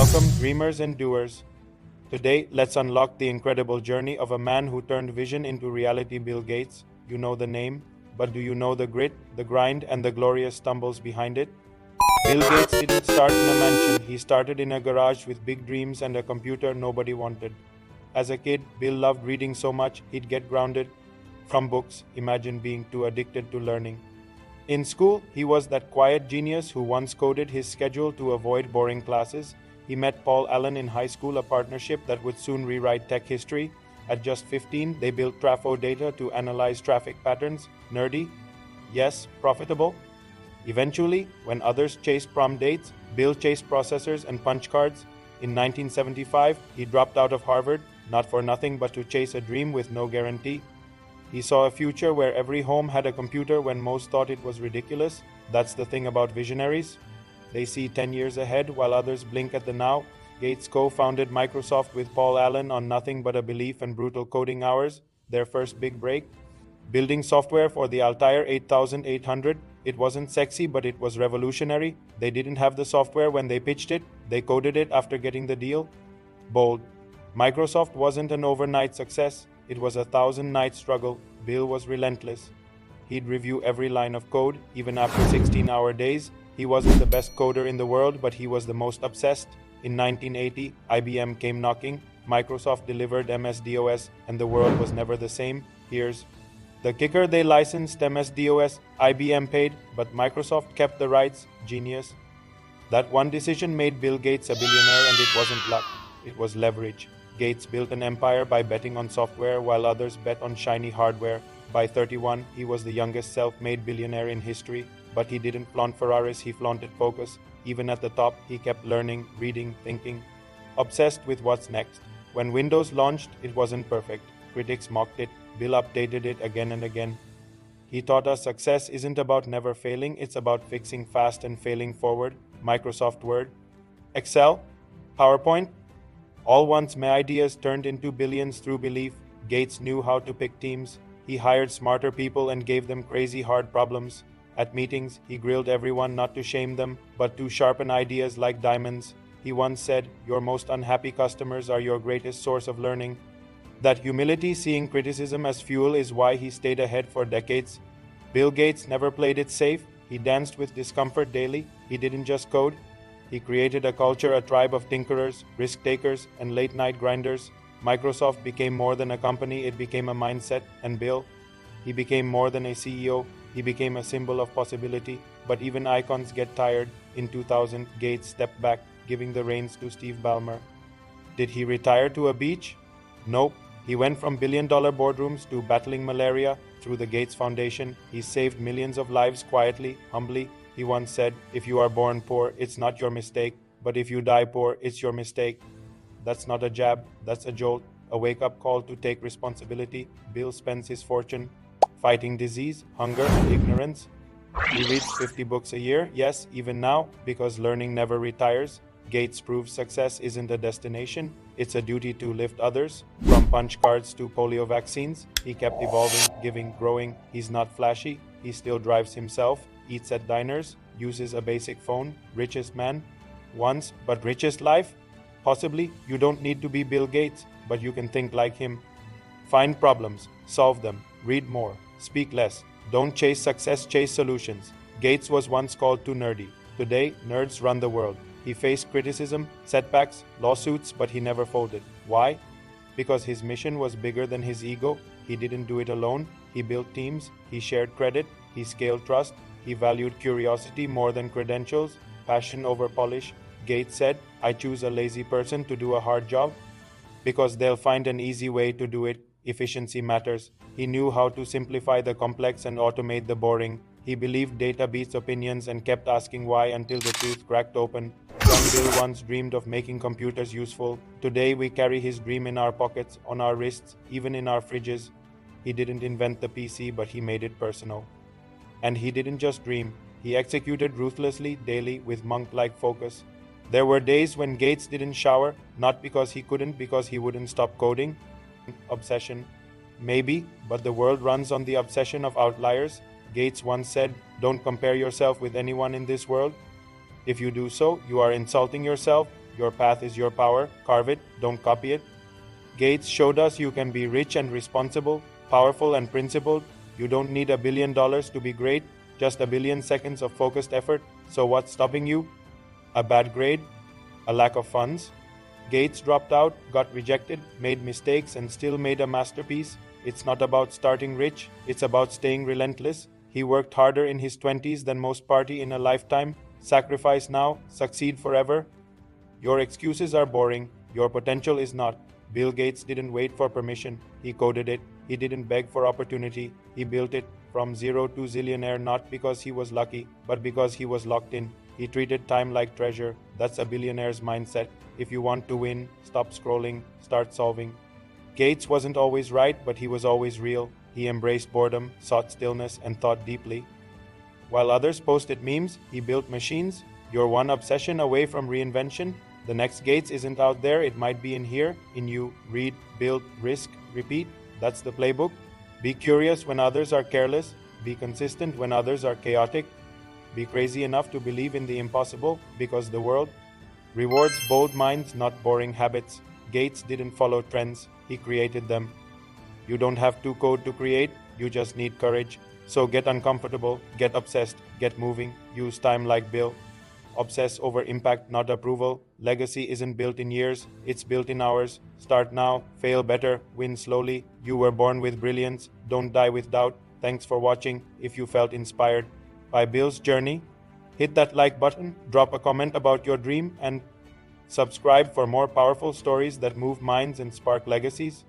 Welcome, dreamers and doers. Today, let's unlock the incredible journey of a man who turned vision into reality. Bill Gates. You know the name, but do you know the grit, the grind, and the glorious stumbles behind it? Bill Gates didn't start in a mansion. He started in a garage with big dreams and a computer nobody wanted. As a kid, Bill loved reading so much he'd get grounded from books. Imagine being too addicted to learning. In school, he was that quiet genius who once coded his schedule to avoid boring classes. He met Paul Allen in high school, a partnership that would soon rewrite tech history. At just 15, they built trafo data to analyze traffic patterns. Nerdy? Yes, profitable? Eventually, when others chased prom dates, Bill chased processors and punch cards. In 1975, he dropped out of Harvard, not for nothing but to chase a dream with no guarantee. He saw a future where every home had a computer when most thought it was ridiculous. That's the thing about visionaries. They see 10 years ahead while others blink at the now. Gates co-founded Microsoft with Paul Allen on nothing but a belief and brutal coding hours, their first big break. Building software for the Altair 8800, it wasn't sexy, but it was revolutionary. They didn't have the software when they pitched it, they coded it after getting the deal. Bold. Microsoft wasn't an overnight success, it was a 1,000-night struggle. Bill was relentless. He'd review every line of code, even after 16-hour days. He wasn't the best coder in the world, but he was the most obsessed. In 1980, IBM came knocking. Microsoft delivered MS-DOS, and the world was never the same. Here's the kicker: they licensed MS-DOS, IBM paid, but Microsoft kept the rights. Genius. That one decision made Bill Gates a billionaire, and it wasn't luck, it was leverage. Gates built an empire by betting on software while others bet on shiny hardware. By 31, he was the youngest self-made billionaire in history, but he didn't flaunt Ferraris, he flaunted focus. Even at the top, he kept learning, reading, thinking, obsessed with what's next. When Windows launched, it wasn't perfect. Critics mocked it. Bill updated it again and again. He taught us success isn't about never failing, it's about fixing fast and failing forward. Microsoft Word, Excel, PowerPoint, all once my ideas turned into billions through belief. Gates knew how to pick teams. He hired smarter people and gave them crazy hard problems. At meetings, he grilled everyone not to shame them, but to sharpen ideas like diamonds. He once said, "Your most unhappy customers are your greatest source of learning." That humility, seeing criticism as fuel, is why he stayed ahead for decades. Bill Gates never played it safe. He danced with discomfort daily. He didn't just code. He created a culture, a tribe of tinkerers, risk-takers, and late-night grinders. Microsoft became more than a company, it became a mindset. And Bill, he became more than a CEO, he became a symbol of possibility. But even icons get tired. In 2000, Gates stepped back, giving the reins to Steve Ballmer. Did he retire to a beach? Nope. He went from billion-dollar boardrooms to battling malaria. Through the Gates Foundation, he saved millions of lives quietly, humbly. He once said, "If you are born poor, it's not your mistake, but if you die poor, it's your mistake." That's not a jab, that's a jolt, a wake-up call to take responsibility. Bill spends his fortune fighting disease, hunger, and ignorance. He reads 50 books a year, yes, even now, because learning never retires. Gates proves success isn't a destination, it's a duty to lift others. From punch cards to polio vaccines, he kept evolving, giving, growing. He's not flashy, he still drives himself, eats at diners, uses a basic phone. Richest man? Once, but richest life? Possibly. You don't need to be Bill Gates, but you can think like him. Find problems, solve them, read more, speak less. Don't chase success, chase solutions. Gates was once called too nerdy. Today, nerds run the world. He faced criticism, setbacks, lawsuits, but he never folded. Why? Because his mission was bigger than his ego. He didn't do it alone. He built teams, he shared credit, he scaled trust, he valued curiosity more than credentials, passion over polish. Gates said, "I choose a lazy person to do a hard job because they'll find an easy way to do it." Efficiency matters. He knew how to simplify the complex and automate the boring. He believed data beats opinions and kept asking why until the truth cracked open. Young Bill once dreamed of making computers useful. Today we carry his dream in our pockets, on our wrists, even in our fridges. He didn't invent the PC, but he made it personal. And he didn't just dream, he executed ruthlessly, daily, with monk-like focus. There were days when Gates didn't shower, not because he couldn't, because he wouldn't stop coding. Obsession. Maybe, but the world runs on the obsession of outliers. Gates once said, "Don't compare yourself with anyone in this world. If you do so, you are insulting yourself." Your path is your power. Carve it, don't copy it. Gates showed us you can be rich and responsible, powerful and principled. You don't need $1 billion to be great, just a billion seconds of focused effort. So what's stopping you? A bad grade? A lack of funds? Gates dropped out, got rejected, made mistakes, and still made a masterpiece. It's not about starting rich, it's about staying relentless. He worked harder in his 20s than most party in a lifetime. Sacrifice now, succeed forever. Your excuses are boring, your potential is not. Bill Gates didn't wait for permission, he coded it. He didn't beg for opportunity, he built it from zero to zillionaire, not because he was lucky, but because he was locked in. He treated time like treasure. That's a billionaire's mindset. If you want to win, stop scrolling, start solving. Gates wasn't always right, but he was always real. He embraced boredom, sought stillness, and thought deeply. While others posted memes, he built machines. You're one obsession away from reinvention. The next Gates isn't out there, it might be in here, in you. Read, build, risk, repeat. That's the playbook. Be curious when others are careless. Be consistent when others are chaotic. Be crazy enough to believe in the impossible, because the world rewards bold minds, not boring habits. Gates didn't follow trends, he created them. You don't have to code to create, you just need courage. So get uncomfortable, get obsessed, get moving. Use time like Bill. Obsess over impact, not approval. Legacy isn't built in years, it's built in hours. Start now, fail better, win slowly. You were born with brilliance, don't die with doubt. Thanks for watching. If you felt inspired by Bill's journey, hit that like button, drop a comment about your dream, and subscribe for more powerful stories that move minds and spark legacies.